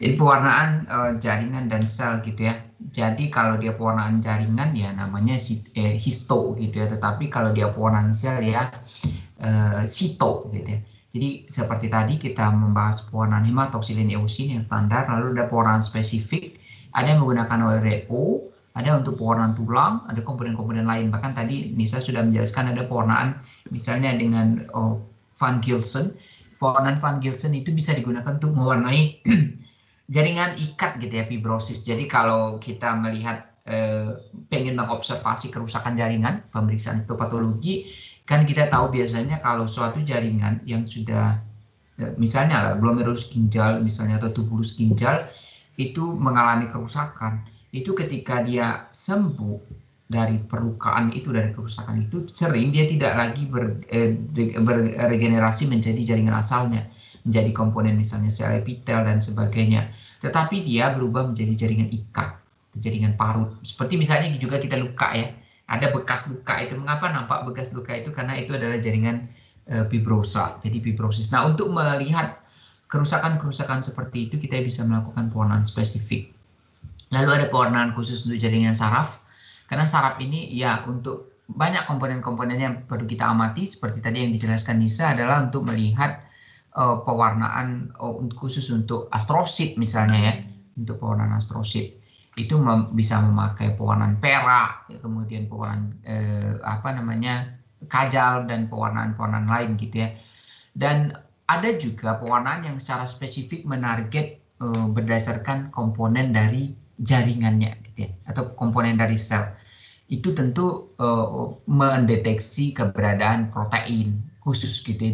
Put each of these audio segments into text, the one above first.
Jadi pewarnaan jaringan dan sel gitu ya. Jadi kalau dia pewarnaan jaringan ya namanya histo gitu ya. Tetapi kalau dia pewarnaan sel ya sito gitu ya. Jadi seperti tadi kita membahas pewarnaan hematoksilin eosin yang standar, lalu ada pewarnaan spesifik, ada yang menggunakan OREO, ada untuk pewarnaan tulang, ada komponen-komponen lain. Bahkan tadi Nisa sudah menjelaskan ada pewarnaan misalnya dengan Van Gilsen. Pewarnaan Van Gilsen itu bisa digunakan untuk mewarnai jaringan ikat gitu ya, fibrosis. Jadi kalau kita melihat pengen mengobservasi kerusakan jaringan, pemeriksaan histopatologi, kan kita tahu biasanya kalau suatu jaringan yang sudah misalnya glomerulus ginjal misalnya atau tubulus ginjal itu mengalami kerusakan, itu ketika dia sembuh dari perlukaan itu, dari kerusakan itu, sering dia tidak lagi beregenerasi menjadi jaringan asalnya, menjadi komponen misalnya sel epitel dan sebagainya, tetapi dia berubah menjadi jaringan ikat, jaringan parut. Seperti misalnya juga kita luka ya, ada bekas luka itu. Mengapa nampak bekas luka itu? Karena itu adalah jaringan fibrosa, jadi fibrosis. Nah, untuk melihat kerusakan-kerusakan seperti itu kita bisa melakukan pewarnaan spesifik. Lalu ada pewarnaan khusus untuk jaringan saraf, karena saraf ini ya untuk banyak komponen-komponen yang perlu kita amati. Seperti tadi yang dijelaskan Nisa adalah untuk melihat pewarnaan khusus untuk astrosit misalnya ya, untuk pewarnaan astrosit itu bisa memakai pewarnaan perak, ya, kemudian pewarnaan kajal dan pewarnaan-pewarnaan lain gitu ya. Dan ada juga pewarnaan yang secara spesifik menarget berdasarkan komponen dari jaringannya gitu ya, atau komponen dari sel. Itu tentu mendeteksi keberadaan protein khusus gitu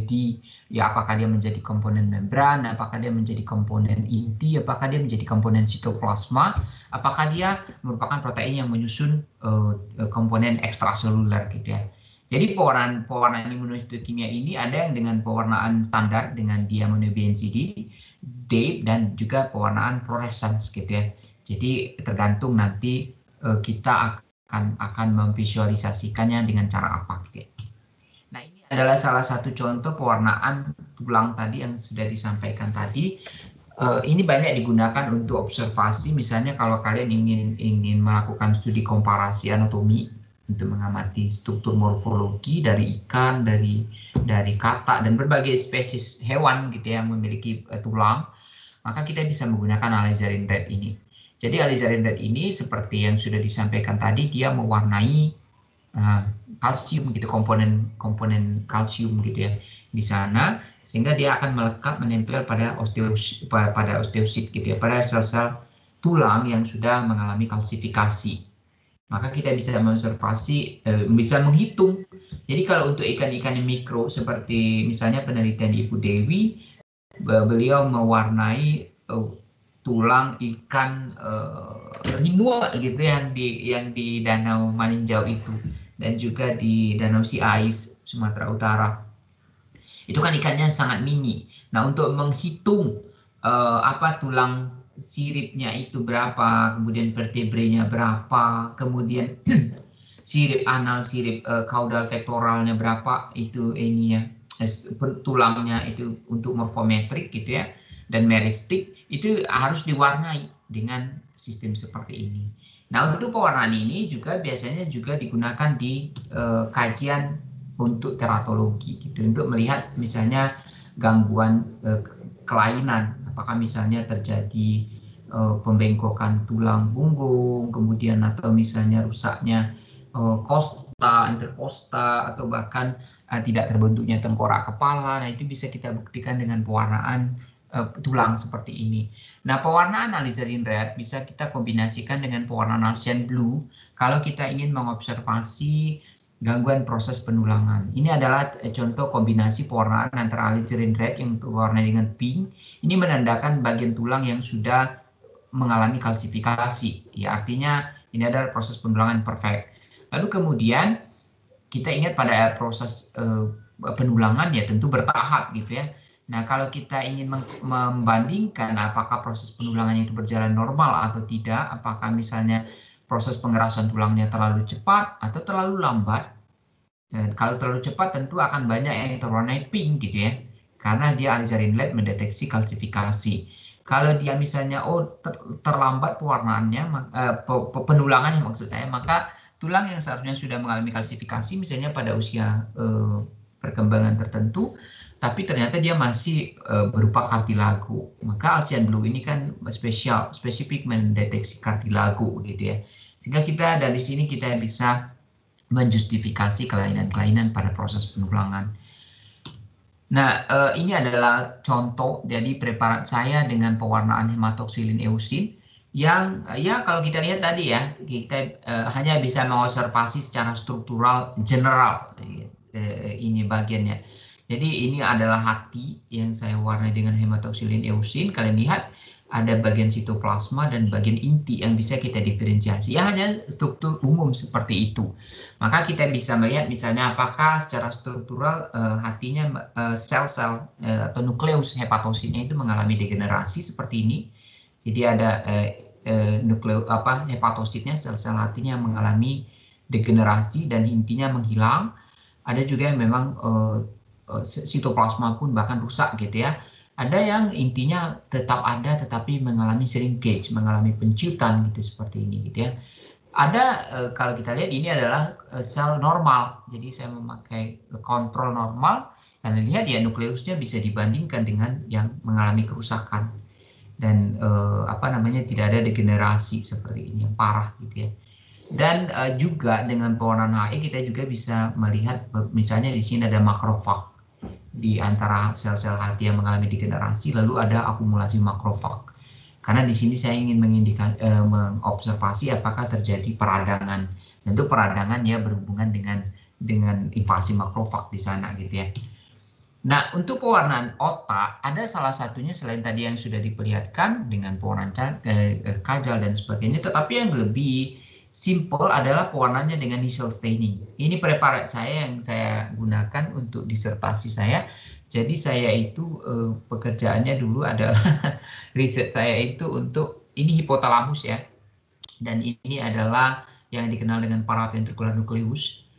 ya, apakah dia menjadi komponen membran, apakah dia menjadi komponen inti, apakah dia menjadi komponen sitoplasma, apakah dia merupakan protein yang menyusun komponen ekstraseluler gitu ya. Jadi pewarnaan imunohistokimia ini ada yang dengan pewarnaan standar dengan diaminobenzidin, DAPE, dan juga pewarnaan fluorescence gitu ya. Jadi tergantung nanti kita akan memvisualisasikannya dengan cara apa gitu. Nah, ini adalah salah satu contoh pewarnaan tulang tadi yang sudah disampaikan tadi. Ini banyak digunakan untuk observasi. Misalnya kalau kalian ingin melakukan studi komparasi anatomi untuk mengamati struktur morfologi dari ikan, dari katak dan berbagai spesies hewan gitu yang memiliki tulang, maka kita bisa menggunakan alizarin red ini. Jadi alizarin red ini seperti yang sudah disampaikan tadi, dia mewarnai kalsium gitu, komponen kalsium gitu ya di sana, sehingga dia akan melekat menempel pada osteosit gitu ya, pada sel-sel tulang yang sudah mengalami kalsifikasi. Maka kita bisa mengobservasi, bisa menghitung. Jadi kalau untuk ikan-ikan mikro seperti misalnya penelitian Ibu Dewi, beliau mewarnai tulang ikan rimua gitu yang di Danau Maninjau itu, dan juga di Danau Siais Sumatera Utara. Itu kan ikannya sangat mini. Nah, untuk menghitung tulang siripnya itu berapa, kemudian vertebrenya berapa, kemudian sirip anal, sirip caudal vektoralnya berapa, itu ininya tulangnya itu untuk morfometrik gitu ya, dan meristik itu harus diwarnai dengan sistem seperti ini. Nah, untuk pewarnaan ini juga biasanya juga digunakan di kajian untuk teratologi gitu, untuk melihat misalnya gangguan kelainan, apakah misalnya terjadi pembengkokan tulang punggung, kemudian atau misalnya rusaknya kosta, interkosta, atau bahkan tidak terbentuknya tengkorak kepala. Nah, itu bisa kita buktikan dengan pewarnaan tulang seperti ini. Nah, pewarnaan alizarin red bisa kita kombinasikan dengan pewarnaan Alcian blue kalau kita ingin mengobservasi gangguan proses penulangan. Ini adalah contoh kombinasi pewarnaan antara alizarin red yang berwarna dengan pink. Ini menandakan bagian tulang yang sudah mengalami kalsifikasi. Ya, artinya ini adalah proses penulangan perfect. Lalu kemudian kita ingat pada proses penulangan ya tentu bertahap gitu ya. Nah, kalau kita ingin membandingkan apakah proses penulangan itu berjalan normal atau tidak, apakah misalnya proses pengerasan tulangnya terlalu cepat atau terlalu lambat. Dan kalau terlalu cepat tentu akan banyak yang terwarnai pink gitu ya, karena dia alizarin red mendeteksi kalsifikasi. Kalau dia misalnya terlambat pewarnaannya, penulangannya maksud saya, maka tulang yang seharusnya sudah mengalami kalsifikasi misalnya pada usia perkembangan tertentu, tapi ternyata dia masih berupa kartilago. Maka Alcian Blue ini kan spesifik mendeteksi kartilago gitu ya. Sehingga kita dari sini kita bisa menjustifikasi kelainan-kelainan pada proses penulangan. Nah, ini adalah contoh jadi preparat saya dengan pewarnaan hematoksilin eusin yang ya kalau kita lihat tadi ya, kita hanya bisa mengobservasi secara struktural general ini bagiannya. Jadi ini adalah hati yang saya warnai dengan hematoksilin eusin. Kalian lihat ada bagian sitoplasma dan bagian inti yang bisa kita diferensiasi. Ya hanya struktur umum seperti itu. Maka kita bisa melihat misalnya apakah secara struktural hatinya sel-sel atau nukleus hepatositnya itu mengalami degenerasi seperti ini. Jadi ada nukleus hepatositnya, sel-sel hatinya mengalami degenerasi dan intinya menghilang. Ada juga yang memang sitoplasma pun bahkan rusak gitu ya. Ada yang intinya tetap ada tetapi mengalami shrinkage, mengalami penciutan gitu seperti ini gitu ya. Ada kalau kita lihat ini adalah sel normal. Jadi saya memakai kontrol normal dan lihat ya nukleusnya bisa dibandingkan dengan yang mengalami kerusakan dan tidak ada degenerasi seperti ini yang parah gitu ya. Dan juga dengan pewarnaan HE kita juga bisa melihat misalnya di sini ada makrofag di antara sel-sel hati yang mengalami degenerasi, lalu ada akumulasi makrofag. Karena di sini saya ingin mengobservasi apakah terjadi peradangan. Tentu peradangan ya berhubungan dengan invasi makrofag di sana gitu ya. Nah, untuk pewarnaan otak ada salah satunya selain tadi yang sudah diperlihatkan dengan pewarnaan kajal dan sebagainya, tetapi yang lebih simple adalah pewarnaannya dengan Hissel staining. Ini preparat saya yang saya gunakan untuk disertasi saya. Jadi saya itu pekerjaannya dulu adalah riset saya itu untuk ini hipotalamus ya. Dan ini adalah yang dikenal dengan paraventricular nucleus.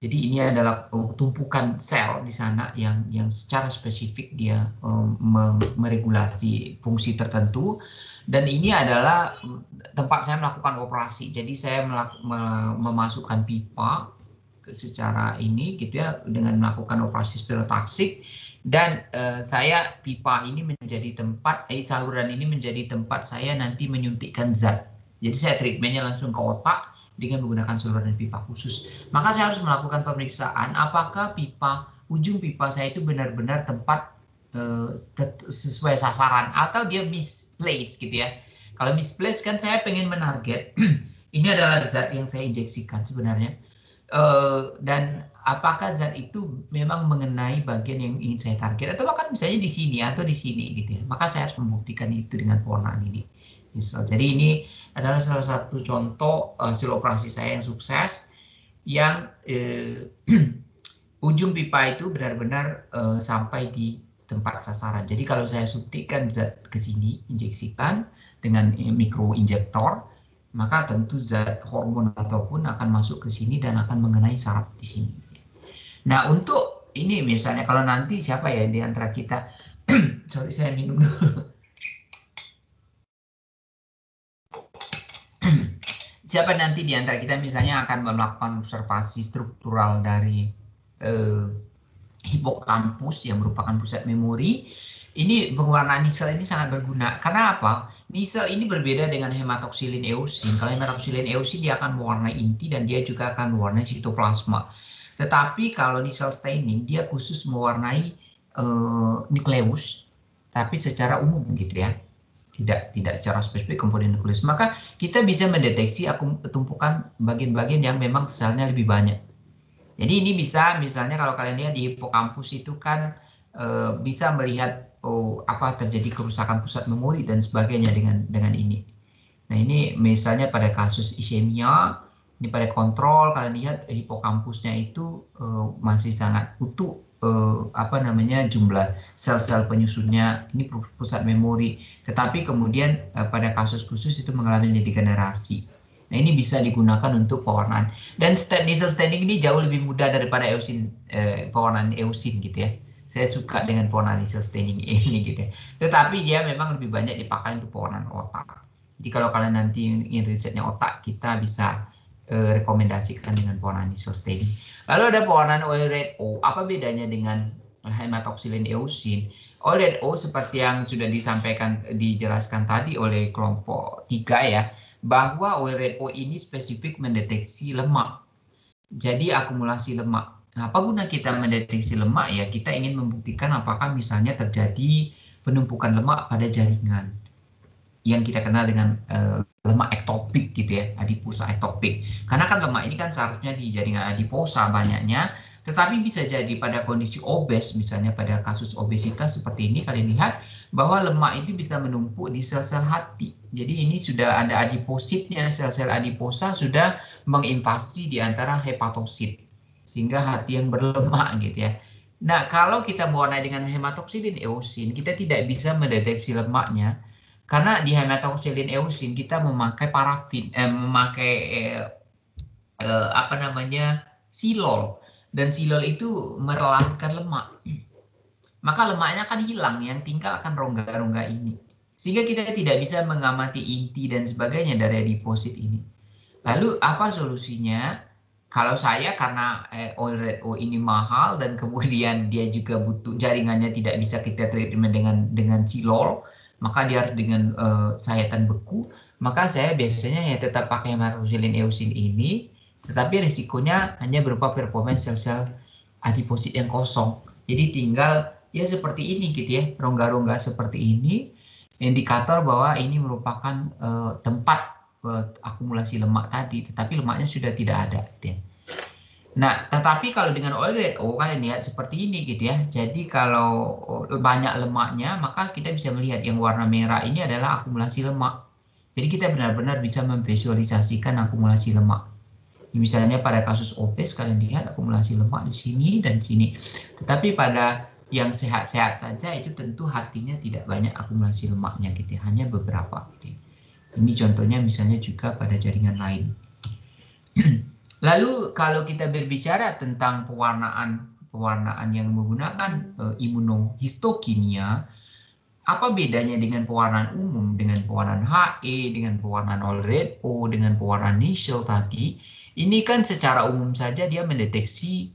Jadi ini adalah tumpukan sel di sana yang secara spesifik dia meregulasi fungsi tertentu. Dan ini adalah tempat saya melakukan operasi. Jadi saya memasukkan pipa secara ini gitu ya dengan melakukan operasi stereotaksik dan saya pipa ini menjadi tempat saluran ini menjadi tempat saya nanti menyuntikkan zat. Jadi saya treatmentnya langsung ke otak dengan menggunakan saluran pipa khusus. Maka saya harus melakukan pemeriksaan apakah ujung pipa saya itu benar-benar tempat sesuai sasaran atau dia misplaced gitu ya. Kalau misplaced kan saya pengen menarget ini adalah zat yang saya injeksikan sebenarnya dan apakah zat itu memang mengenai bagian yang ingin saya target atau bahkan misalnya di sini atau di sini gitu ya. Maka saya harus membuktikan itu dengan pewarnaan ini. Jadi ini adalah salah satu contoh hasil operasi saya yang sukses yang ujung pipa itu benar-benar sampai di tempat sasaran. Jadi kalau saya suntikkan zat ke sini, injeksikan dengan mikroinjektor, maka tentu zat hormon ataupun akan masuk ke sini dan akan mengenai saraf di sini. Nah untuk ini misalnya kalau nanti siapa ya di antara kita, sorry saya minum dulu. Siapa nanti di antara kita misalnya akan melakukan observasi struktural dari hipokampus yang merupakan pusat memori. Ini pewarnaan Hissel ini sangat berguna. Karena apa? Hissel ini berbeda dengan hematoksilin eusin. Kalau hematoksilin eusin dia akan mewarnai inti dan dia juga akan mewarnai sitoplasma. Tetapi kalau Hissel staining dia khusus mewarnai nukleus, tapi secara umum gitu ya. Tidak secara spesifik komponen nukleus. Maka kita bisa mendeteksi tumpukan bagian-bagian yang memang selnya lebih banyak. Jadi ini bisa misalnya kalau kalian lihat di hipokampus itu kan bisa melihat apa terjadi kerusakan pusat memori dan sebagainya dengan ini. Nah ini misalnya pada kasus ischemia, ini pada kontrol kalian lihat hipokampusnya itu masih sangat utuh jumlah sel-sel penyusunnya ini pusat memori, tetapi kemudian pada kasus khusus itu mengalami degenerasi. Nah ini bisa digunakan untuk pewarnaan dan Hissel staining ini jauh lebih mudah daripada eusin pewarnaan eusin gitu ya. Saya suka dengan pewarna laser staining ini gitu ya. Tetapi dia memang lebih banyak dipakai untuk pewarnaan otak. Jadi kalau kalian nanti ingin risetnya otak, kita bisa rekomendasikan dengan pewarnaan laser staining. Lalu ada pewarnaan oil red O. Apa bedanya dengan hematoxylin eosin? Oil red O seperti yang sudah dijelaskan tadi oleh kelompok 3 ya, bahwa oil red O ini spesifik mendeteksi lemak. Jadi akumulasi lemak. Nah, apa guna kita mendeteksi lemak ya? Kita ingin membuktikan apakah misalnya terjadi penumpukan lemak pada jaringan yang kita kenal dengan lemak ektopik gitu ya, adiposa ektopik. Karena kan lemak ini kan seharusnya di jaringan adiposa banyaknya, tetapi bisa jadi pada kondisi obes, misalnya pada kasus obesitas seperti ini, kalian lihat bahwa lemak itu bisa menumpuk di sel-sel hati. Jadi ini sudah ada adipositnya, sel-sel adiposa sudah menginvasi di antara hepatosit, sehingga hati yang berlemak gitu ya. Nah, kalau kita mewarnai dengan hematoxylin eosin, kita tidak bisa mendeteksi lemaknya, karena di hematoxylin eosin kita memakai parafin, apa namanya, silol, dan silol itu merelahkan lemak. Maka lemaknya akan hilang, yang tinggal akan rongga-rongga ini. Sehingga kita tidak bisa mengamati inti dan sebagainya dari adiposit ini. Lalu apa solusinya? Kalau saya karena oil red O ini mahal dan kemudian dia juga butuh jaringannya tidak bisa kita treatment dengan silol, maka dia harus dengan sayatan beku, maka saya biasanya ya tetap pakai hematoxylin eosin ini, tetapi risikonya hanya berupa performance sel-sel adiposit yang kosong. Jadi tinggal ya seperti ini gitu ya, rongga-rongga seperti ini, indikator bahwa ini merupakan tempat akumulasi lemak tadi, tetapi lemaknya sudah tidak ada gitu ya. Nah, tetapi kalau dengan oil red O kalian lihat seperti ini gitu ya. Jadi kalau banyak lemaknya, maka kita bisa melihat yang warna merah ini adalah akumulasi lemak. Jadi kita benar-benar bisa memvisualisasikan akumulasi lemak. Misalnya pada kasus obes kalian lihat akumulasi lemak di sini dan di sini. Tetapi pada yang sehat-sehat saja itu tentu hatinya tidak banyak akumulasi lemaknya gitu ya, hanya beberapa gitu ya. Ini contohnya misalnya juga pada jaringan lain. Lalu kalau kita berbicara tentang pewarnaan yang menggunakan imunohistokimia, apa bedanya dengan pewarnaan umum, dengan pewarnaan HE, dengan pewarnaan oil red O, dengan pewarnaan Nichol tadi? Ini kan secara umum saja dia mendeteksi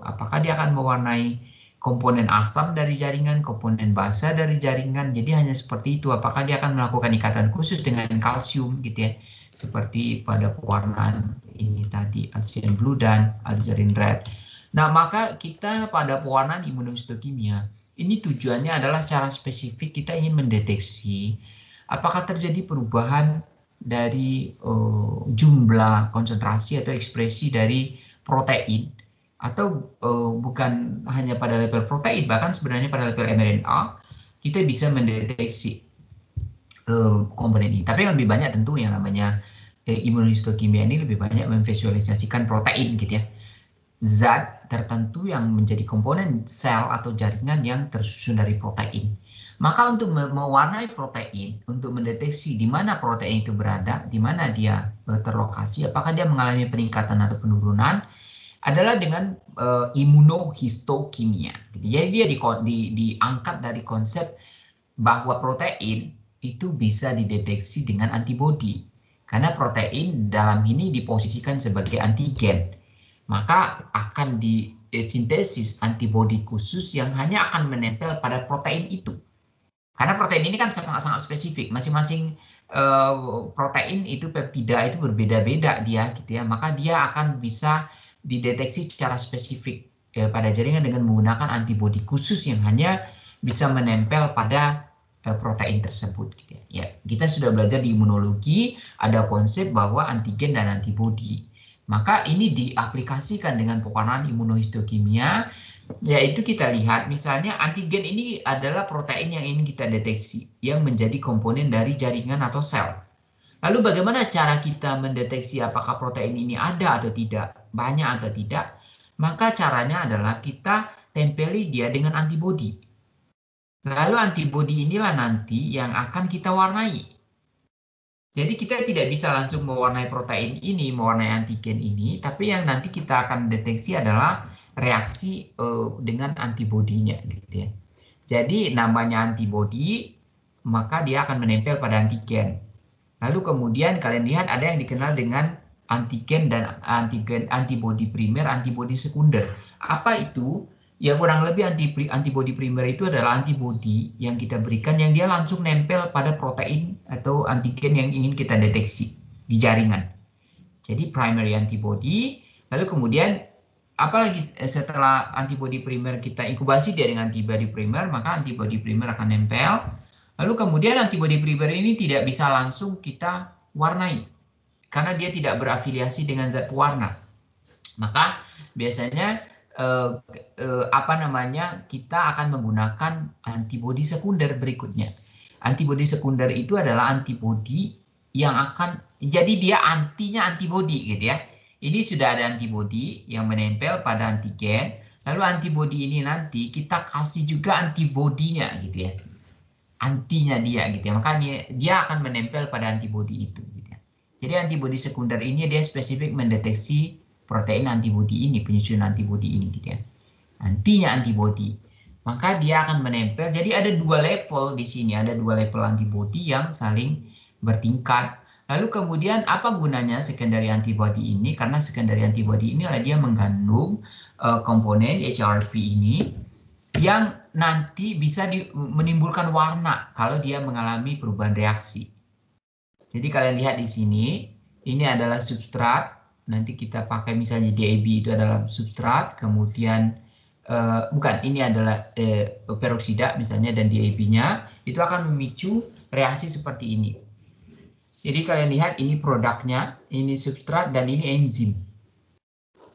apakah dia akan mewarnai komponen asam dari jaringan, komponen basa dari jaringan. Jadi hanya seperti itu. Apakah dia akan melakukan ikatan khusus dengan kalsium gitu ya? Seperti pada pewarnaan ini tadi, alizarin blue dan alizarin red. Nah, maka kita pada pewarnaan imunohistokimia, ini tujuannya adalah secara spesifik kita ingin mendeteksi apakah terjadi perubahan dari jumlah konsentrasi atau ekspresi dari protein, atau bukan hanya pada level protein, bahkan sebenarnya pada level mRNA kita bisa mendeteksi komponen ini. Tapi yang lebih banyak tentu yang namanya imunohistokimia ini lebih banyak memvisualisasikan protein gitu ya, zat tertentu yang menjadi komponen sel atau jaringan yang tersusun dari protein. Maka untuk mewarnai protein, untuk mendeteksi di mana protein itu berada, di mana dia terlokasi, apakah dia mengalami peningkatan atau penurunan, adalah dengan imunohistokimia. Jadi dia diangkat dari konsep bahwa protein itu bisa dideteksi dengan antibodi. Karena protein dalam ini diposisikan sebagai antigen. Maka akan disintesis antibodi khusus yang hanya akan menempel pada protein itu. Karena protein ini kan sangat-sangat spesifik. Masing-masing protein itu peptida itu berbeda-beda dia gitu ya. Maka dia akan bisa dideteksi secara spesifik pada jaringan dengan menggunakan antibodi khusus yang hanya bisa menempel pada protein tersebut gitu ya. Ya, kita sudah belajar di imunologi ada konsep bahwa antigen dan antibodi. Maka ini diaplikasikan dengan pewarnaan imunohistokimia, yaitu kita lihat misalnya antigen ini adalah protein yang ingin kita deteksi yang menjadi komponen dari jaringan atau sel. Lalu bagaimana cara kita mendeteksi apakah protein ini ada atau tidak, banyak atau tidak? Maka caranya adalah kita tempeli dia dengan antibodi. Lalu antibodi inilah nanti yang akan kita warnai. Jadi kita tidak bisa langsung mewarnai protein ini, mewarnai antigen ini, tapi yang nanti kita akan deteksi adalah reaksi dengan antibodinya gitu ya. Jadi namanya antibodi, maka dia akan menempel pada antigen. Lalu kemudian kalian lihat ada yang dikenal dengan antigen dan antibodi primer, antibodi sekunder. Apa itu? Ya kurang lebih antibodi primer itu adalah antibodi yang kita berikan yang dia langsung nempel pada protein atau antigen yang ingin kita deteksi di jaringan. Jadi primary antibody, lalu kemudian apalagi setelah antibodi primer kita inkubasi dia dengan antibodi primer, maka antibodi primer akan nempel. Lalu kemudian antibodi primer ini tidak bisa langsung kita warnai karena dia tidak berafiliasi dengan zat pewarna. Maka biasanya kita akan menggunakan antibodi sekunder berikutnya. Antibodi sekunder itu adalah antibodi yang akan jadi dia antinya antibodi gitu ya. Ini sudah ada antibodi yang menempel pada antigen, lalu antibodi ini nanti kita kasih juga antibodinya gitu ya. Antinya dia gitu ya. Makanya dia akan menempel pada antibodi itu gitu ya. Jadi antibodi sekunder ini dia spesifik mendeteksi protein antibodi ini, penyusun antibodi ini gitu ya. Antinya antibodi. Maka dia akan menempel. Jadi ada dua level di sini, ada dua level antibodi yang saling bertingkat. Lalu kemudian apa gunanya secondary antibody ini? Karena secondary antibody ini adalah dia mengandung komponen HRP ini yang nanti bisa menimbulkan warna kalau dia mengalami perubahan reaksi. Jadi kalian lihat di sini, ini adalah substrat. Nanti kita pakai misalnya DAB itu adalah substrat, kemudian ini adalah peroksida misalnya dan DAB-nya itu akan memicu reaksi seperti ini. Jadi kalian lihat ini produknya, ini substrat dan ini enzim.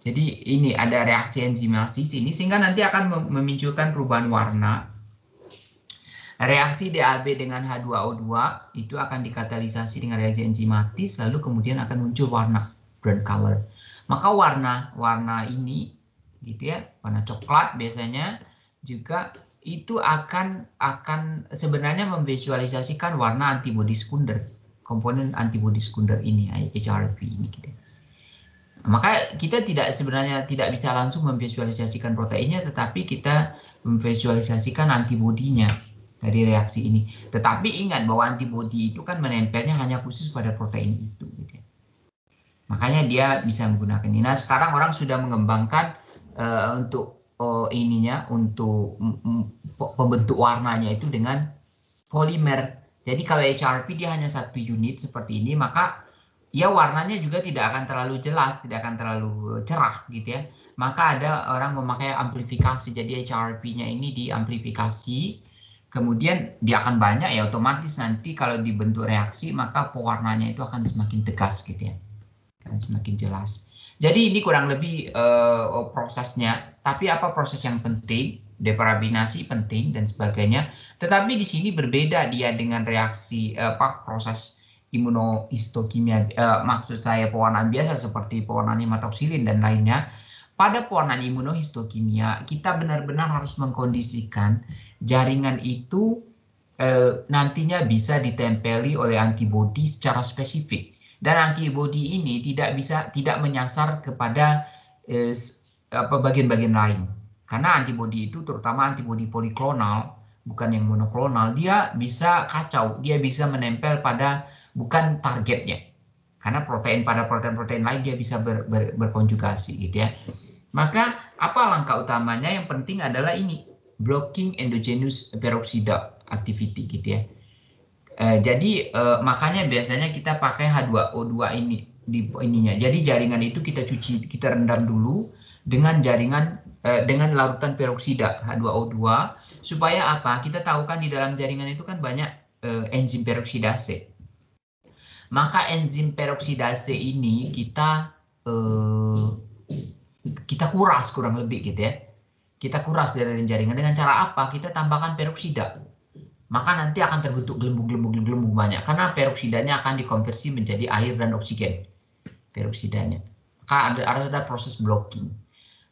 Jadi ini ada reaksi enzimasis ini sehingga nanti akan memunculkan perubahan warna. Reaksi DAB dengan H2O2 itu akan dikatalisasi dengan reaksi enzimatis lalu kemudian akan muncul warna brown color. Maka warna ini gitu ya, warna coklat biasanya juga itu akan sebenarnya memvisualisasikan warna antibodi sekunder. Komponen antibodi sekunder ini, HRP ini gitu. Maka kita sebenarnya tidak bisa langsung memvisualisasikan proteinnya, tetapi kita memvisualisasikan antibodinya dari reaksi ini. Tetapi ingat bahwa antibodi itu kan menempelnya hanya khusus pada protein itu. Gitu. Makanya dia bisa menggunakan ini. Nah sekarang orang sudah mengembangkan untuk untuk pembentuk warnanya itu dengan polimer. Jadi kalau HRP dia hanya satu unit seperti ini, maka ya warnanya juga tidak akan terlalu jelas, tidak akan terlalu cerah gitu ya. Maka ada orang memakai amplifikasi, jadi HRP-nya ini diamplifikasi, kemudian dia akan banyak ya otomatis nanti kalau dibentuk reaksi maka pewarnanya itu akan semakin tegas gitu ya, akan semakin jelas. Jadi ini kurang lebih prosesnya. Tapi apa proses yang penting? Deparabinasi penting dan sebagainya. Tetapi di sini berbeda dia dengan reaksi proses imunohistokimia. Maksud saya pewarnaan biasa seperti pewarnaan hematoksilin dan lainnya. Pada pewarnaan imunohistokimia kita benar-benar harus mengkondisikan jaringan itu nantinya bisa ditempeli oleh antibodi secara spesifik. Dan antibodi ini tidak menyasar kepada bagian-bagian lain. Karena antibodi itu terutama antibodi poliklonal, bukan yang monoklonal, dia bisa kacau, dia bisa menempel pada bukan targetnya. Karena pada protein-protein lain dia bisa berkonjugasi gitu ya. Maka apa langkah utamanya? Yang penting adalah ini, blocking endogenous peroxide activity gitu ya. Jadi makanya biasanya kita pakai H2O2 ini di ininya. Jadi jaringan itu kita cuci, kita rendam dulu dengan dengan larutan peroksida H2O2 supaya apa? Kita tahu kan di dalam jaringan itu kan banyak enzim peroksidase. Maka enzim peroksidase ini kita kuras kurang lebih gitu ya. Kita kuras dari jaringan dengan cara apa? Kita tambahkan peroksida. Maka nanti akan terbentuk gelembung banyak karena peroksidanya akan dikonversi menjadi air dan oksigen. Peroksidanya. Maka harus ada proses blocking.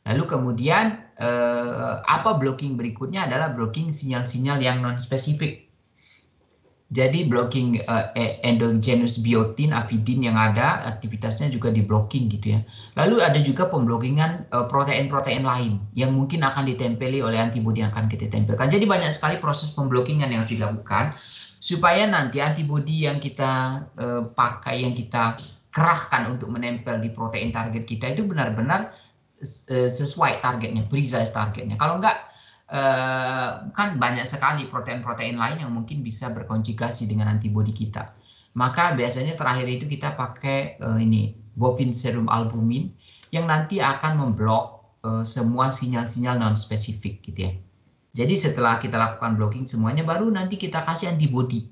Lalu kemudian apa blocking berikutnya adalah blocking sinyal-sinyal yang non-spesifik. Jadi blocking endogenous biotin, avidin yang ada, aktivitasnya juga di blocking gitu ya. Lalu ada juga pemblockingan protein-protein lain yang mungkin akan ditempeli oleh antibodi yang akan kita tempelkan. Jadi banyak sekali proses pemblockingan yang harus dilakukan supaya nanti antibodi yang kita pakai, yang kita kerahkan untuk menempel di protein target kita itu benar-benar sesuai targetnya, precise targetnya. Kalau enggak, kan banyak sekali protein-protein lain yang mungkin bisa berkonjugasi dengan antibodi kita. Maka biasanya terakhir itu kita pakai ini bovine serum albumin yang nanti akan memblok semua sinyal-sinyal non-spesifik gitu ya. Jadi setelah kita lakukan blocking semuanya, baru nanti kita kasih antibodi.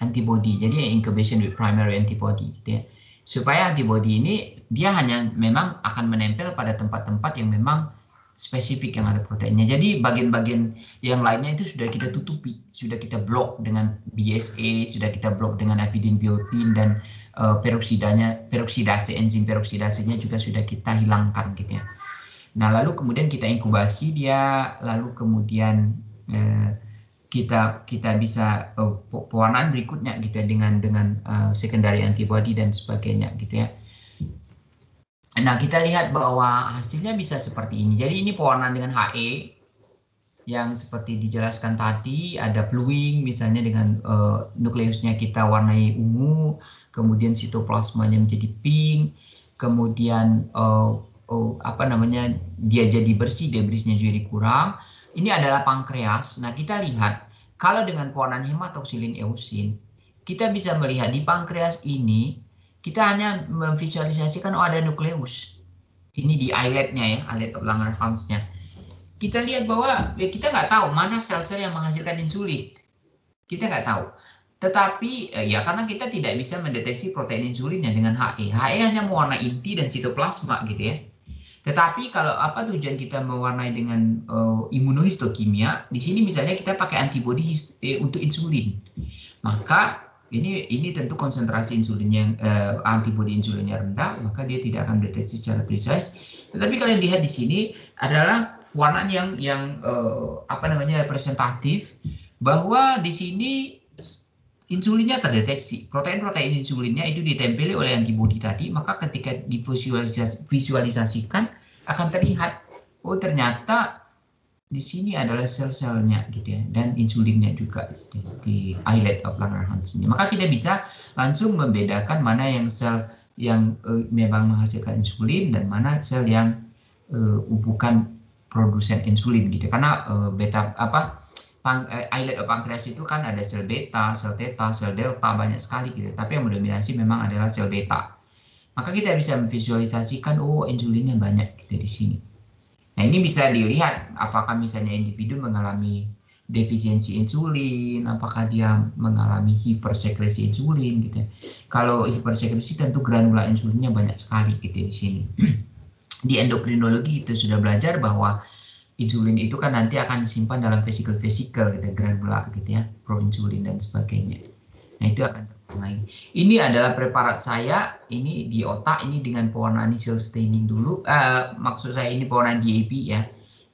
Jadi incubation with primary antibody gitu ya. Supaya antibodi ini dia hanya memang akan menempel pada tempat-tempat yang memang spesifik yang ada proteinnya. Jadi bagian-bagian yang lainnya itu sudah kita tutupi, sudah kita blok dengan BSA, sudah kita blok dengan avidin biotin, dan peroksidase, enzim peroksidasenya juga sudah kita hilangkan gitu ya. Nah, lalu kemudian kita inkubasi dia, lalu kemudian kita bisa pewarnaan berikutnya gitu ya dengan secondary antibody dan sebagainya gitu ya. Nah, kita lihat bahwa hasilnya bisa seperti ini. Jadi ini pewarnaan dengan HE yang seperti dijelaskan tadi, ada bluing misalnya dengan nukleusnya kita warnai ungu, kemudian sitoplasmanya menjadi pink, kemudian dia jadi bersih, debrisnya jadi kurang. Ini adalah pankreas. Nah, kita lihat kalau dengan pewarnaan hematoksilin eusin, kita bisa melihat di pankreas ini kita hanya memvisualisasikan ada nukleus. Ini di islet-nya ya, islet of Langerhans-nya. Kita lihat bahwa kita nggak tahu mana sel-sel yang menghasilkan insulin. Kita nggak tahu. Tetapi ya karena kita tidak bisa mendeteksi protein insulinnya dengan HE. HE hanya mewarnai inti dan sitoplasma gitu ya. Tetapi kalau apa tujuan kita mewarnai dengan imunohistokimia, di sini misalnya kita pakai antibodi untuk insulin. Maka ini tentu konsentrasi insulinnya, antibodi insulinnya rendah, maka dia tidak akan mendeteksi secara precise. Tetapi kalian lihat di sini adalah warnaan yang representatif, bahwa di sini insulinnya terdeteksi, protein-protein insulinnya itu ditempeli oleh antibodi tadi, maka ketika divisualisasikan akan terlihat, oh ternyata di sini adalah sel-selnya gitu ya, dan insulinnya juga di islet of Langerhans ini. Maka kita bisa langsung membedakan mana yang sel yang memang menghasilkan insulin dan mana sel yang bukan produsen insulin gitu. Karena islet of pankreas itu kan ada sel beta, sel theta, sel delta, banyak sekali gitu. Tapi yang mendominasi memang adalah sel beta. Maka kita bisa memvisualisasikan, oh insulinnya banyak gitu di sini. Nah, ini bisa dilihat apakah misalnya individu mengalami defisiensi insulin, apakah dia mengalami hipersekresi insulin gitu. Kalau hipersekresi tentu granula insulinnya banyak sekali gitu di sini. Di endokrinologi itu sudah belajar bahwa insulin itu kan nanti akan disimpan dalam vesikel-vesikel gitu, granula gitu ya, proinsulin dan sebagainya. Nah, itu akan terpengaruh. Ini adalah preparat saya, ini di otak, ini dengan pewarnaan cell staining dulu. Maksud saya ini pewarnaan DAP ya.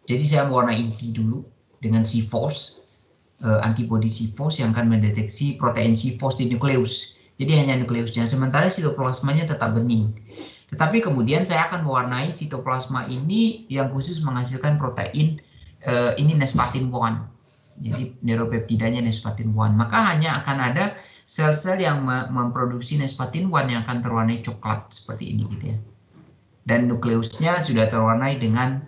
Jadi saya mewarnai inti dulu dengan CFOS, antibodi CFOS yang akan mendeteksi protein CFOS di nukleus. Jadi hanya nukleusnya, sementara sitoplasmanya tetap bening. Tetapi kemudian saya akan mewarnai sitoplasma ini yang khusus menghasilkan protein, ini nespatin 1. Jadi neuropeptidanya nespatin 1. Maka hanya akan ada sel-sel yang memproduksi nespatin 1 yang akan terwarnai coklat seperti ini gitu ya. Dan nukleusnya sudah terwarnai dengan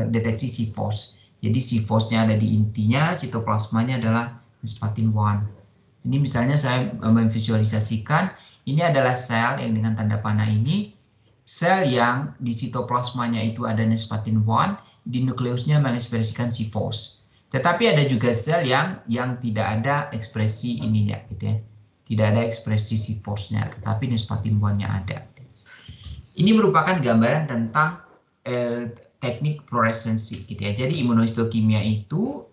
deteksi CFOS. Jadi CFOS-nya ada di intinya, sitoplasmanya adalah nespatin 1. Ini misalnya saya memvisualisasikan, ini adalah sel yang dengan tanda panah ini, sel yang di sitoplasmanya itu ada nespatin 1, di nukleusnya mengekspresikan CFOS. Tetapi ada juga sel yang tidak ada ekspresi ininya gitu ya. Tidak ada ekspresi CFOS-nya, tetapi nespatin 1-nya ada. Ini merupakan gambaran tentang teknik fluoresensi gitu ya. Jadi imunohistokimia itu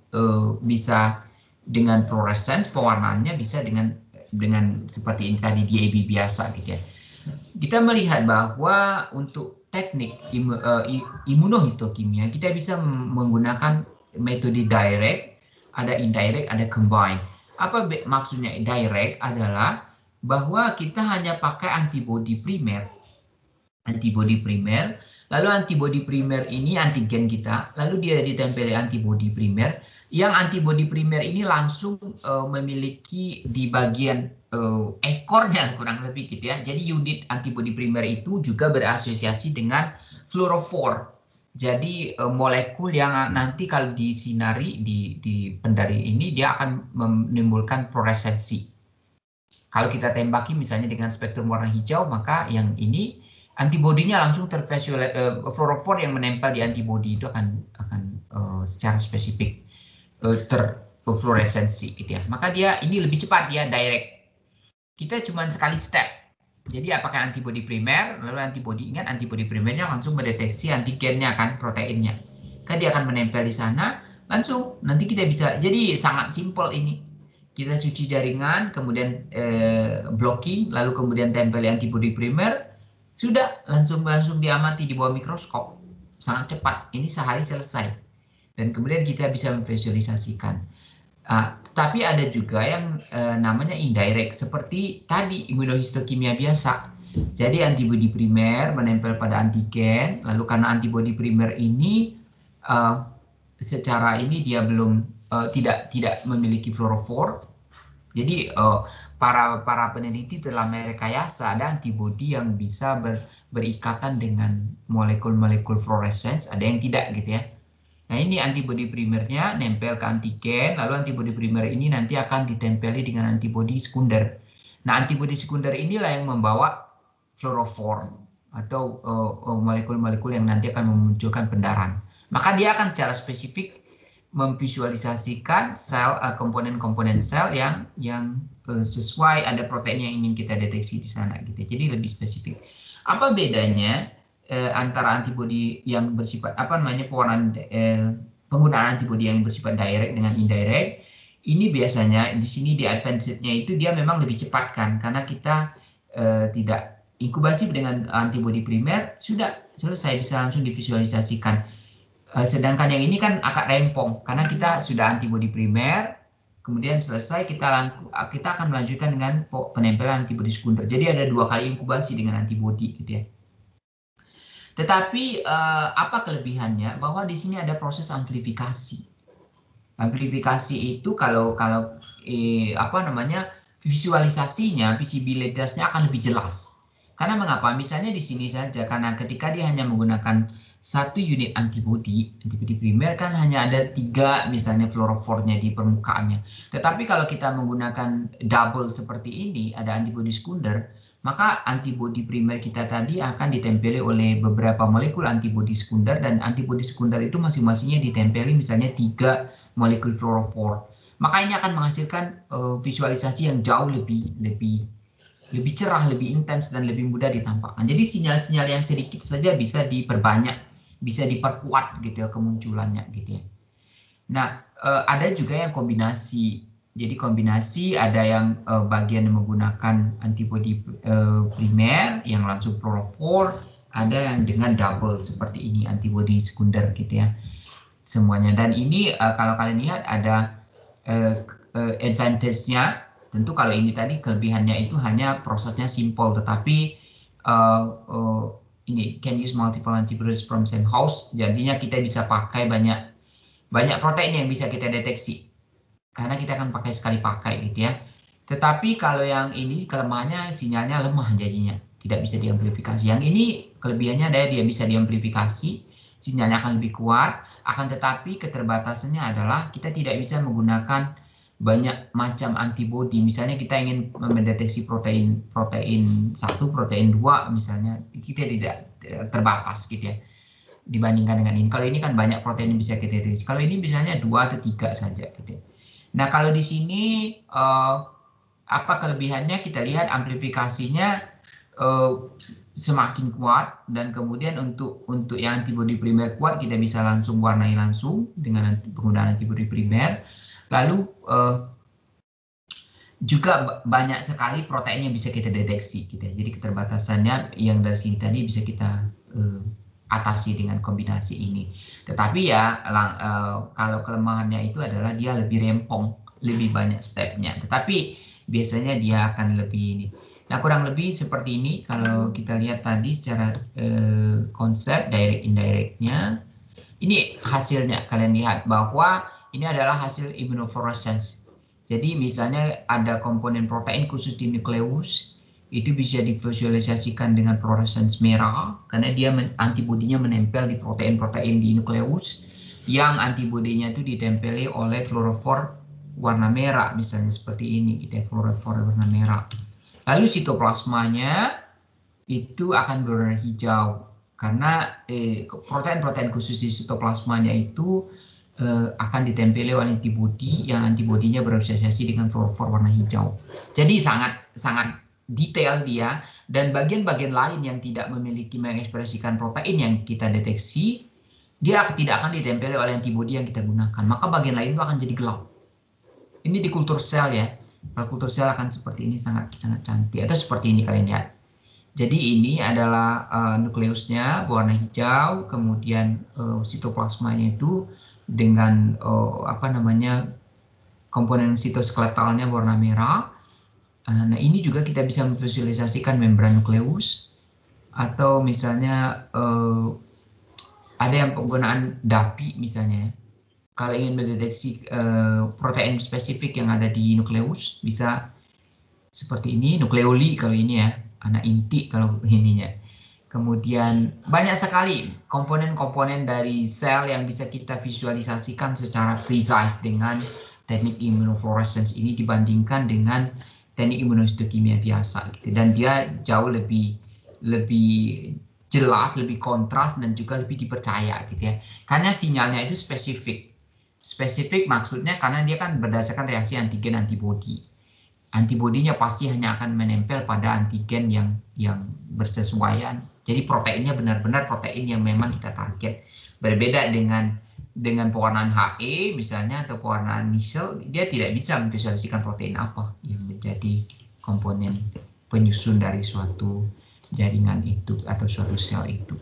bisa dengan fluoresens, pewarnaannya bisa dengan seperti ini tadi DAB biasa gitu ya. Kita melihat bahwa untuk teknik imunohistokimia kita bisa menggunakan metode direct, ada indirect, ada combine. Maksudnya direct adalah bahwa kita hanya pakai antibodi primer, lalu antibodi primer ini antigen kita, lalu dia ditempeli antibodi primer, yang antibodi primer ini langsung memiliki di bagian ekornya kurang lebih gitu ya. Jadi unit antibodi primer itu juga berasosiasi dengan fluorofor. Jadi molekul yang nanti kalau disinari di pendari ini dia akan menimbulkan fluoresensi. Kalau kita tembaki misalnya dengan spektrum warna hijau, maka yang ini antibodinya langsung fluorofor yang menempel di antibodi itu akan secara spesifik terfluoresensi gitu ya. Maka dia ini lebih cepat, dia direct. Kita cuma sekali step. Jadi apakah antibodi primer, lalu ingat antibodi primernya langsung mendeteksi antigennya kan, proteinnya. Kan dia akan menempel di sana, langsung nanti kita bisa, jadi sangat simpel ini. Kita cuci jaringan, kemudian blocking, lalu kemudian tempel antibodi primer, sudah langsung diamati di bawah mikroskop. Sangat cepat, ini sehari selesai. Dan kemudian kita bisa memvisualisasikan. Tapi ada juga yang namanya indirect, seperti tadi imunohistokimia biasa. Jadi antibodi primer menempel pada antigen, lalu karena antibodi primer ini secara ini dia belum tidak memiliki fluorofor. Jadi para peneliti telah merekayasa ada antibodi yang bisa berikatan dengan molekul-molekul fluorescence, ada yang tidak gitu ya. Nah ini antibodi primernya nempel ke antigen, lalu antibodi primer ini nanti akan ditempeli dengan antibodi sekunder. Nah antibodi sekunder inilah yang membawa fluorofor atau molekul-molekul yang nanti akan memunculkan pendaran. Maka dia akan secara spesifik memvisualisasikan sel, komponen-komponen sel yang sesuai, ada protein yang ingin kita deteksi di sana gitu. Jadi lebih spesifik. Apa bedanya antara antibodi yang bersifat penggunaan antibodi yang bersifat direct dengan indirect? Ini biasanya di sini di advanced-nya itu dia memang lebih cepat kan, karena kita tidak inkubasi dengan antibodi primer, sudah selesai, bisa langsung divisualisasikan. Sedangkan yang ini kan agak rempong, karena kita sudah antibodi primer, kemudian selesai kita akan melanjutkan dengan penempelan antibodi sekunder. Jadi ada 2 kali inkubasi dengan antibodi gitu ya. Tetapi apa kelebihannya? Bahwa di sini ada proses amplifikasi. Amplifikasi itu kalau visualisasinya, visibilitasnya akan lebih jelas. Karena mengapa? Misalnya di sini saja, karena ketika dia hanya menggunakan 1 unit antibodi primer kan hanya ada 3 misalnya fluorofornya di permukaannya. Tetapi kalau kita menggunakan double seperti ini, ada antibodi sekunder, maka antibodi primer kita tadi akan ditempeli oleh beberapa molekul antibodi sekunder, dan antibodi sekunder itu masing-masingnya ditempeli misalnya 3 molekul fluorofor. Maka ini akan menghasilkan visualisasi yang jauh lebih cerah, lebih intens, dan lebih mudah ditampakkan. Jadi sinyal-sinyal yang sedikit saja bisa diperbanyak, bisa diperkuat gitu ya kemunculannya gitu ya. Nah, ada juga yang kombinasi. Jadi kombinasi, ada yang bagian menggunakan antibodi primer yang langsung fluorofor, ada yang dengan double seperti ini, antibodi sekunder gitu ya. Semuanya. Dan ini kalau kalian lihat ada advantage-nya. Tentu kalau ini tadi kelebihannya itu hanya prosesnya simple, tetapi ini can use multiple antibodies from same host. Jadinya kita bisa pakai banyak protein yang bisa kita deteksi. Karena kita akan pakai sekali pakai gitu ya. Tetapi kalau yang ini kelemahannya sinyalnya lemah jadinya, tidak bisa diamplifikasi. Yang ini kelebihannya dia bisa diamplifikasi, sinyalnya akan lebih kuat. Akan tetapi keterbatasannya adalah kita tidak bisa menggunakan banyak macam antibodi. Misalnya kita ingin mendeteksi protein 1, protein 2 misalnya, kita tidak terbatas gitu ya dibandingkan dengan ini. Kalau ini kan banyak protein yang bisa kita deteksi. Kalau ini misalnya 2 atau 3 saja gitu ya. Nah, kalau di sini apa kelebihannya? Kita lihat amplifikasinya semakin kuat, dan kemudian untuk yang antibodi primer kuat kita bisa langsung warnai langsung dengan penggunaan antibodi primer. Lalu juga banyak sekali protein yang bisa kita deteksi gitu. Jadi keterbatasannya yang dari sini tadi bisa kita atasi dengan kombinasi ini. Tetapi ya kalau kelemahannya itu adalah dia lebih rempong. lebih banyak stepnya. Tetapi biasanya dia akan lebih ini. Nah, kurang lebih seperti ini kalau kita lihat tadi secara konsep direct indirectnya. Ini hasilnya, kalian lihat bahwa ini adalah hasil immunofluorescence. Jadi misalnya ada komponen protein khusus di nukleus, itu bisa divisualisasikan dengan fluorescence merah, karena dia antibodinya menempel di protein-protein di nukleus, yang antibodinya itu ditempeli oleh fluorofor warna merah, misalnya seperti ini, kita fluorofor warna merah. Lalu sitoplasmanya itu akan berwarna hijau, karena protein-protein khusus di sitoplasmanya itu akan ditempeli oleh antibodi yang antibodinya berasosiasi dengan fluorofor warna hijau. Jadi sangat detail dia, dan bagian-bagian lain yang tidak memiliki mengekspresikan protein yang kita deteksi, dia tidak akan ditempeli oleh antibodi yang kita gunakan. Maka bagian lain itu akan jadi gelap. Ini di kultur sel ya. Kalau kultur sel akan seperti ini, sangat cantik. Atau seperti ini kalian lihat. Jadi ini adalah nukleusnya berwarna hijau, kemudian sitoplasmanya itu dengan komponen sitoskeletalnya berwarna merah. Nah, ini juga kita bisa memvisualisasikan membran nukleus, atau misalnya ada yang penggunaan DAPI misalnya. Kalau ingin mendeteksi protein spesifik yang ada di nukleus, bisa seperti ini, nukleoli kalau ini ya, anak inti kalau ininya. Kemudian banyak sekali komponen-komponen dari sel yang bisa kita visualisasikan secara precise dengan teknik immunofluorescence ini dibandingkan dengan teknik immunohistokimia biasa gitu. Dan dia jauh lebih jelas, lebih kontras, dan juga lebih dipercaya gitu ya. Karena sinyalnya itu spesifik. Spesifik maksudnya karena dia kan berdasarkan reaksi antigen antibodi. Antibodinya pasti hanya akan menempel pada antigen yang bersesuaian. Jadi proteinnya benar-benar protein yang memang kita target. Berbeda dengan pewarnaan HE misalnya atau pewarnaan misel, dia tidak bisa memvisualisasikan protein apa yang menjadi komponen penyusun dari suatu jaringan itu atau suatu sel itu.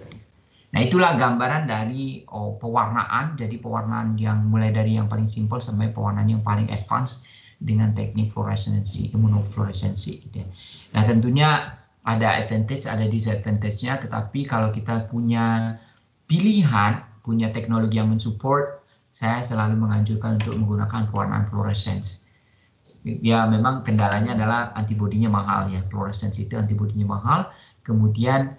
Nah, itulah gambaran dari pewarnaan. Jadi pewarnaan yang mulai dari yang paling simpel sampai pewarnaan yang paling advance dengan teknik fluoresensi, immunofluoresensi gitu ya. Nah, tentunya ada advantage, ada disadvantage-nya, tetapi kalau kita punya pilihan, punya teknologi yang mensupport, saya selalu menganjurkan untuk menggunakan pewarnaan fluorescence. Ya, memang kendalanya adalah antibodinya mahal ya, fluorescence itu antibodinya mahal, kemudian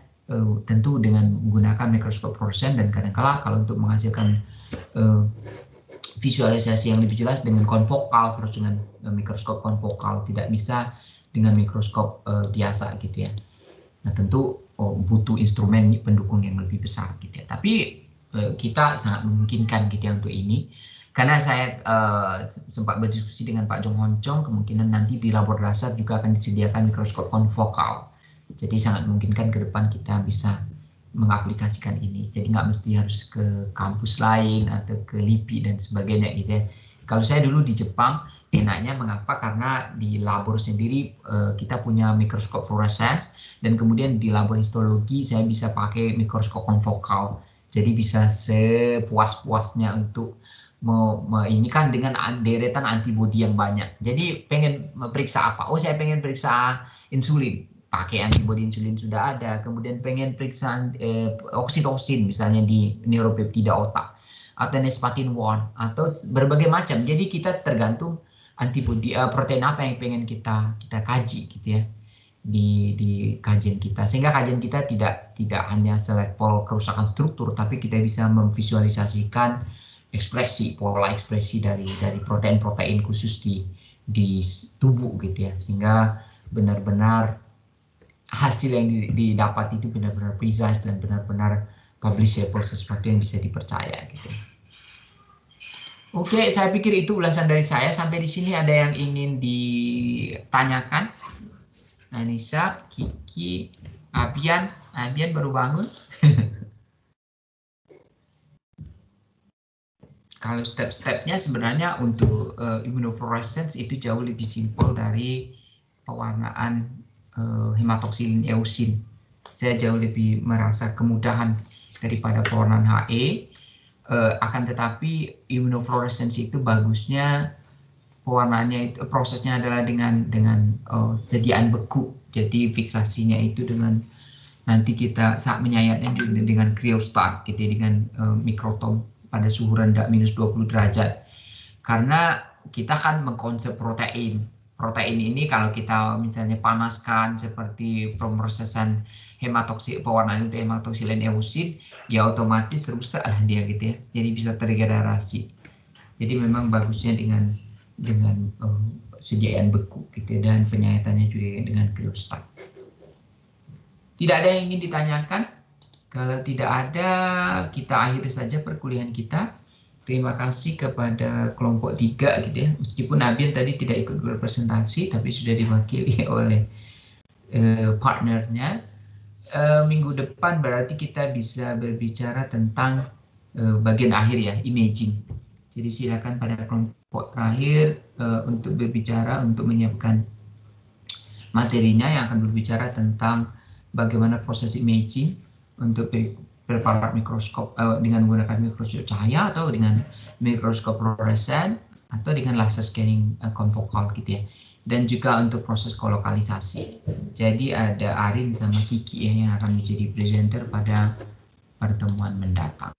tentu dengan menggunakan mikroskop fluoresen, dan kadang-kala kalau untuk menghasilkan visualisasi yang lebih jelas dengan konfokal, terus dengan mikroskop konfokal, tidak bisa dengan mikroskop biasa gitu ya. Nah, tentu butuh instrumen pendukung yang lebih besar gitu ya. Tapi kita sangat memungkinkan gitu ya untuk ini. Karena saya sempat berdiskusi dengan Pak Jong Hon Chong, kemungkinan nanti di labor dasar juga akan disediakan mikroskop konfokal. Jadi sangat memungkinkan ke depan kita bisa mengaplikasikan ini. Jadi nggak mesti harus ke kampus lain atau ke LIPI dan sebagainya gitu ya. Kalau saya dulu di Jepang, enaknya mengapa? Karena di labor sendiri kita punya mikroskop fluorescence, dan kemudian di labor histologi saya bisa pakai mikroskop konfokal. Jadi bisa sepuas-puasnya untuk ini kan dengan deretan antibodi yang banyak. Jadi pengen periksa apa? Oh, saya pengen periksa insulin. Pakai antibodi insulin sudah ada. Kemudian pengen periksa oksitosin misalnya di neuropeptida otak, atau nespatin 1, atau berbagai macam. Jadi kita tergantung antibodi protein apa yang pengen kita kaji gitu ya di kajian kita, sehingga kajian kita tidak hanya selevel kerusakan struktur, tapi kita bisa memvisualisasikan ekspresi, pola ekspresi dari protein-protein khusus di tubuh gitu ya, sehingga benar-benar hasil yang didapat itu benar-benar precise dan benar-benar publishable, sesuatu yang bisa dipercaya gitu. Oke, saya pikir itu ulasan dari saya. Sampai di sini ada yang ingin ditanyakan? Anissa, Kiki, Abian baru bangun. Kalau step-stepnya sebenarnya untuk immunofluorescence itu jauh lebih simpel dari pewarnaan hematoksilin eusin. Saya jauh lebih merasa kemudahan daripada pewarnaan HE. Akan tetapi immunofluorescence itu bagusnya pewarnaannya itu prosesnya adalah dengan sediaan beku. Jadi fiksasinya itu dengan nanti kita saat menyayatnya dengan cryostat gitu ya, dengan mikrotom pada suhu rendah minus 20 derajat. Karena kita kan mengkonsep protein. Protein ini kalau kita misalnya panaskan seperti pemrosesan hematoksil, pewarnaan untuk hematoksilin eusin, ya otomatis rusak lah dia gitu ya. Jadi bisa terdegradasi. Jadi memang bagusnya dengan sediaan beku gitu ya, dan penyayatannya juga dengan cryostat. Tidak ada yang ingin ditanyakan? Kalau tidak ada, kita akhiri saja perkuliahan kita. Terima kasih kepada kelompok 3 gitu ya. Meskipun Nabil tadi tidak ikut berpresentasi, tapi sudah diwakili oleh partnernya. Minggu depan berarti kita bisa berbicara tentang bagian akhir ya, imaging. Jadi silakan pada kelompok terakhir untuk berbicara, untuk menyiapkan materinya yang akan berbicara tentang bagaimana proses imaging untuk preparat mikroskop dengan menggunakan mikroskop cahaya atau dengan mikroskop fluoresen atau dengan laser scanning konfokal gitu ya. Dan juga untuk proses kolokalisasi. Jadi ada Arin sama Kiki ya yang akan menjadi presenter pada pertemuan mendatang.